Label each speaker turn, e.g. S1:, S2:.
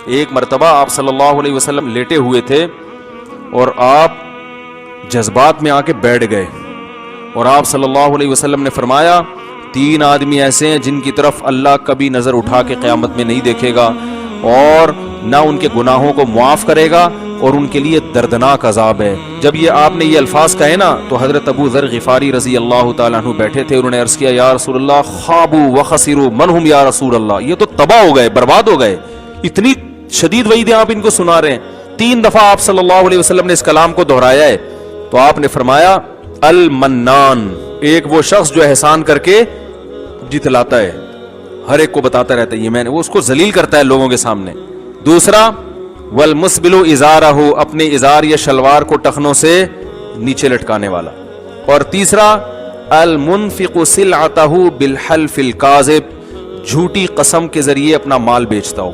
S1: एक मरतबा आप सल्लल्लाहु अलैहि वसल्लम लेटे हुए थे और आप जज्बात में आके बैठ गए और आप सल्लल्लाहु अलैहि वसल्लम ने फरमाया, 3 आदमी ऐसे हैं जिनकी तरफ अल्लाह कभी नजर उठा के क़यामत में नहीं देखेगा और ना उनके गुनाहों को मुआफ करेगा और उनके लिए दर्दनाक अजाब है। जब ये आपने ये अल्फाज कहे ना तो हजरत अबू ज़र ग़िफ़ारी रज़ी अल्लाह ताला अन्हु बैठे थे। उन्होंने अर्ज़ किया, या रसूल अल्लाह ख़ाबू व ख़सिरू मनहुम या रसूल अल्लाह, ये तो तबाह हो गए, बर्बाद हो गए। इतनी शदीद वईदें आप इनको सुना रहे हैं। 3 दफा आप सल्लल्लाहु अलैहि वसल्लम ने इस कलाम को दोहराया है। तो आपने फरमाया, अल मन्नान, एक वो शख्स जो एहसान करके जितलाता है, हर एक को बताता रहता है ये मैंने, वो उसको जलील करता है लोगों के सामने। दूसरा, वल मुस्बिलु इजारहु, अपने इजार या शलवार को टखनों से नीचे लटकाने वाला। और तीसरा, अल मुनफिकु सिलअतहु बिल हल्फिल काज़िब, झूठी कसम के जरिए अपना माल बेचता हो।